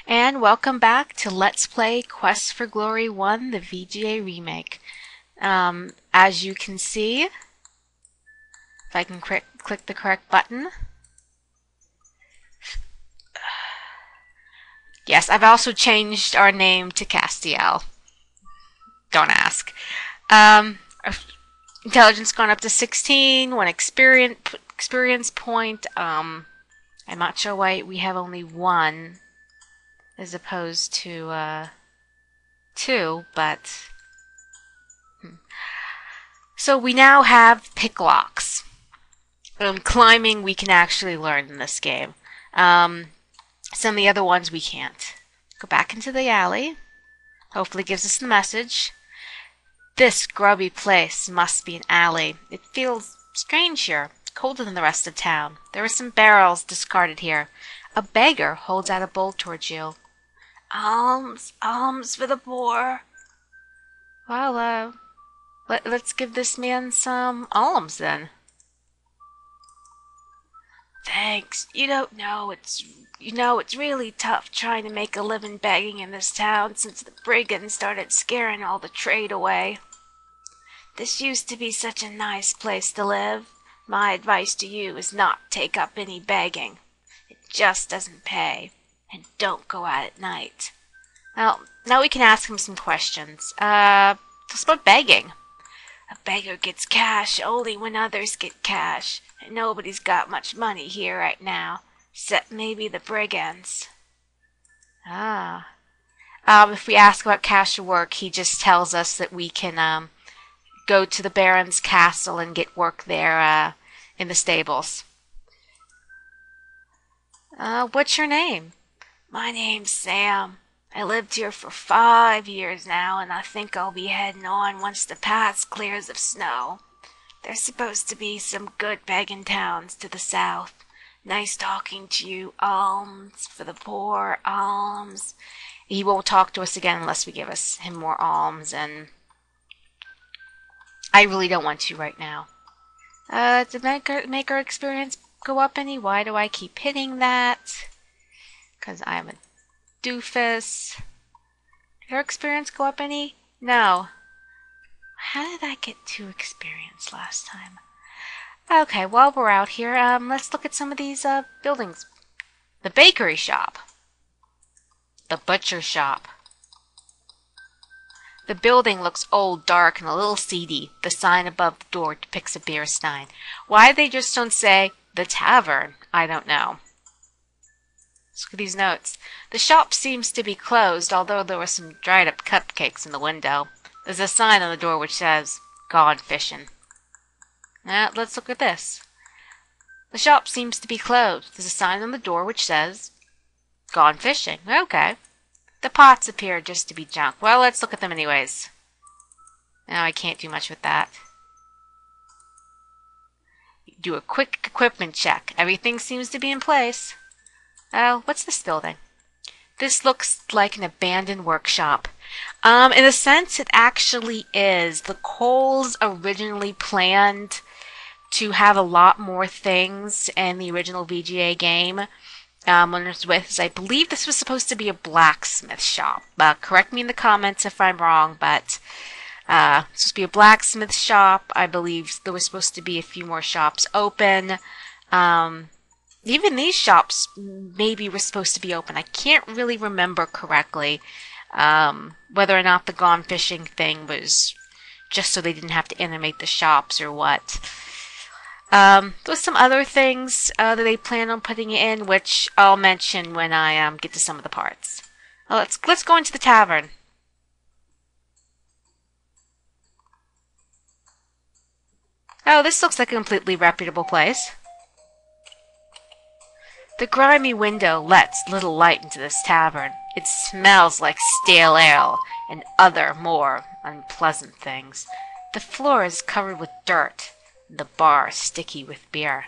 And welcome back to Let's Play Quest for Glory 1, the VGA remake. As you can see, if I can click the correct button. Yes, I've also changed our name to Castiel. Don't ask. Our intelligence gone up to 16, one experience point. I'm not sure why we have only one as opposed to two, but so we now have pick locks. Climbing we can actually learn in this game. Some of the other ones we can't. Go back into the alley. Hopefully gives us the message. This grubby place must be an alley. It feels strange here, colder than the rest of town. There are some barrels discarded here. A beggar holds out a bowl towards you. Alms, alms for the poor. Well, let's give this man some alms then. Thanks. You don't know it's really tough trying to make a living begging in this town since the brigands started scaring all the trade away. This used to be such a nice place to live. My advice to you is not take up any begging. It just doesn't pay. And don't go out at night. Well, now we can ask him some questions. Just about begging. A beggar gets cash only when others get cash. And nobody's got much money here right now. Except maybe the brigands. If we ask about cash or work, he just tells us that we can go to the Baron's castle and get work there in the stables. What's your name? My name's Sam. I lived here for 5 years now, and I think I'll be heading on once the pass clears of snow. There's supposed to be some good begging towns to the south. Nice talking to you. Alms for the poor. Alms. He won't talk to us again unless we give him more alms, and I really don't want to right now. Did make our experience go up any? Why do I keep hitting that? Because I'm a doofus. Did our experience go up any? No. How did I get 2 experience last time? Okay, while we're out here, let's look at some of these buildings. The bakery shop. The butcher shop. The building looks old, dark, and a little seedy. The sign above the door depicts a beer stein. Why they just don't say the tavern, I don't know. Let's look at these notes. The shop seems to be closed, although there were some dried up cupcakes in the window. There's a sign on the door which says, "Gone fishing." Now, let's look at this. The shop seems to be closed. There's a sign on the door which says, "Gone fishing." Okay. The pots appear just to be junk. Well, let's look at them anyways. Now, I can't do much with that. Do a quick equipment check. Everything seems to be in place. Oh, what's this building? This looks like an abandoned workshop. In a sense, it actually is. The Coles originally planned to have a lot more things in the original VGA game. When it was with, I believe this was supposed to be a blacksmith shop. Correct me in the comments if I'm wrong, but it's supposed to be a blacksmith shop. I believe there was supposed to be a few more shops open. Even these shops maybe were supposed to be open. I can't really remember correctly whether or not the gone fishing thing was just so they didn't have to animate the shops or what. There's some other things that they plan on putting in, which I'll mention when I get to some of the parts. Let's go into the tavern. Oh, this looks like a completely reputable place. The grimy window lets little light into this tavern. It smells like stale ale and other more unpleasant things. The floor is covered with dirt, and the bar sticky with beer.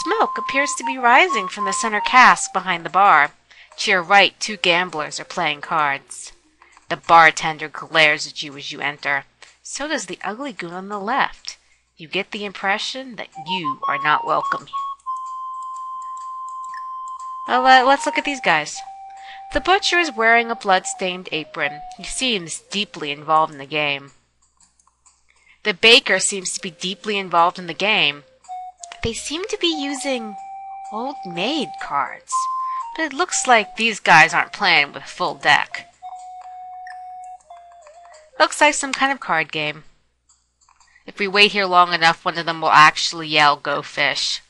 Smoke appears to be rising from the center cask behind the bar. To your right, 2 gamblers are playing cards. The bartender glares at you as you enter. So does the ugly goon on the left. You get the impression that you are not welcome. Well, let's look at these guys. The butcher is wearing a blood-stained apron. He seems deeply involved in the game. The baker seems to be deeply involved in the game. They seem to be using old maid cards. But it looks like these guys aren't playing with a full deck. Looks like some kind of card game. If we wait here long enough, one of them will actually yell, "Go fish."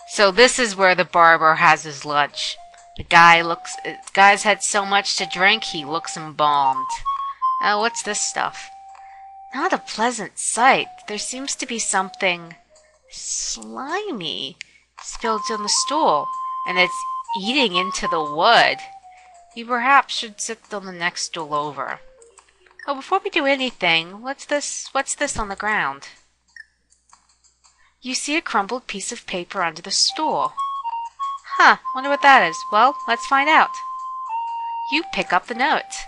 So this is where the barber has his lunch. The guy's had so much to drink, he looks embalmed. Oh, what's this stuff? Not a pleasant sight. There seems to be something slimy spilled on the stool, and it's eating into the wood. You perhaps should sit on the next stool over. Oh, before we do anything, what's this on the ground? You see a crumpled piece of paper under the stool. Huh, wonder what that is. Well, let's find out. You pick up the note.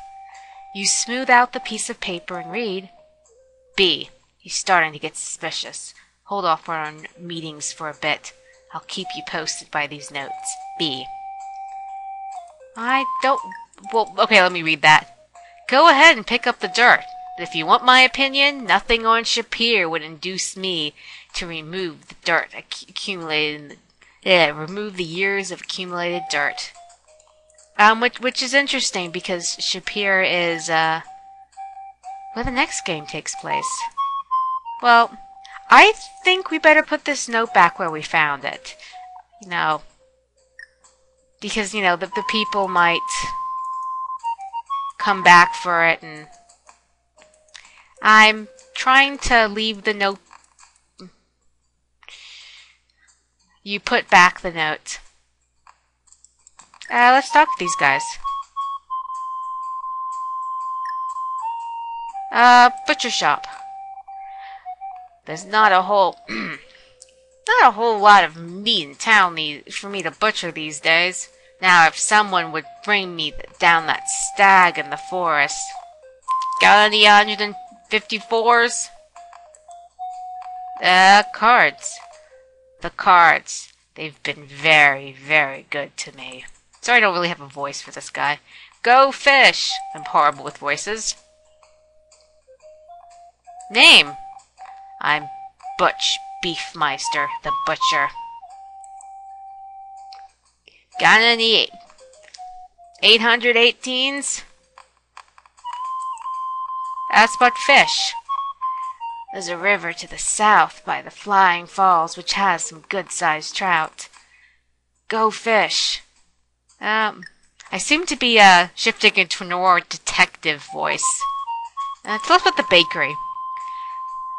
You smooth out the piece of paper and read, B. He's starting to get suspicious. Hold off on our meetings for a bit. I'll keep you posted by these notes. B. Well, okay, let me read that. Go ahead and pick up the dirt. But if you want my opinion, nothing on Shapir would induce me to remove the dirt accumulated remove the years of accumulated dirt. Which is interesting because Shapir is, where the next game takes place. Well, I think we better put this note back where we found it. You know, because, you know, the people might come back for it, and I'm trying to leave the note. You put back the note. Let's talk to these guys. Butcher shop. There's not a whole lot of meat in town for me to butcher these days. Now, if someone would bring me down that stag in the forest. Got any 154s? Cards. The cards. They've been very, very good to me. Sorry I don't really have a voice for this guy. Go fish! I'm horrible with voices. Name? I'm Butch Beefmeister, the butcher. Got any 818s? That's but fish. There's a river to the south by the Flying Falls which has some good-sized trout. Go fish. I seem to be shifting into a more detective voice. Tell us about the bakery.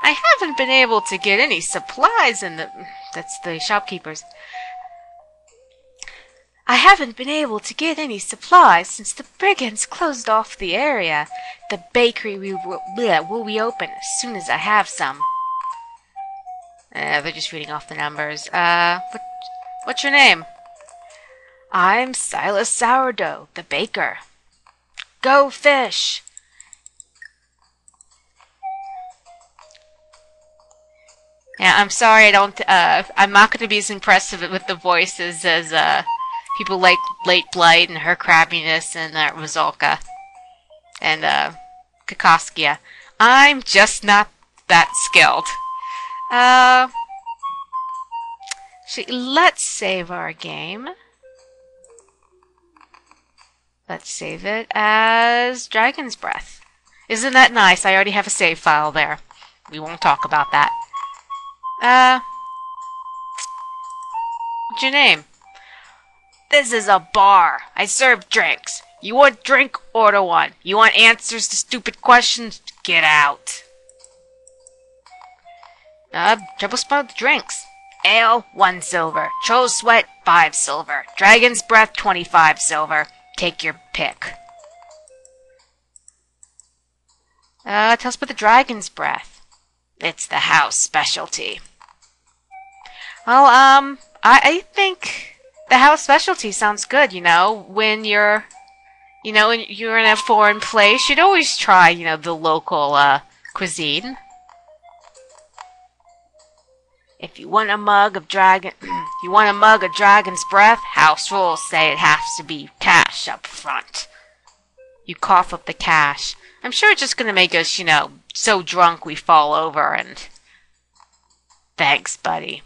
I haven't been able to get any supplies in the... That's the shopkeepers. I haven't been able to get any supplies since the brigands closed off the area. The bakery will reopen as soon as I have some. They're just reading off the numbers. What's your name? I'm Silas Sourdough, the baker. Go fish! Yeah, I'm sorry I don't, I'm not going to be as impressive with the voices as, people like Late Blight and Her Crabbiness and, Rozalka. And, Kakoskia. I'm just not that skilled. Let's save our game. Let's save it as Dragon's Breath. Isn't that nice? I already have a save file there. We won't talk about that. What's your name? This is a bar. I serve drinks. You want drink? Order one. You want answers to stupid questions? Get out. Trouble spot the drinks. Ale, 1 silver. Troll Sweat, 5 silver. Dragon's Breath, 25 silver. Take your pick. Tell us about the Dragon's Breath. It's the house specialty. Well, I think the house specialty sounds good, you know, when you're in a foreign place, you'd always try, you know, the local, cuisine. If you want a mug of dragon's breath, house rules say it has to be cash up front. You cough up the cash. I'm sure it's just gonna make us, so drunk we fall over and... Thanks, buddy.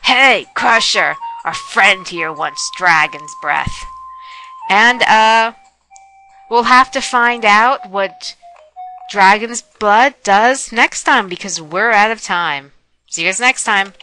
Hey, Crusher! Our friend here wants dragon's breath. And, we'll have to find out what dragon's blood does next time because we're out of time. See you guys next time.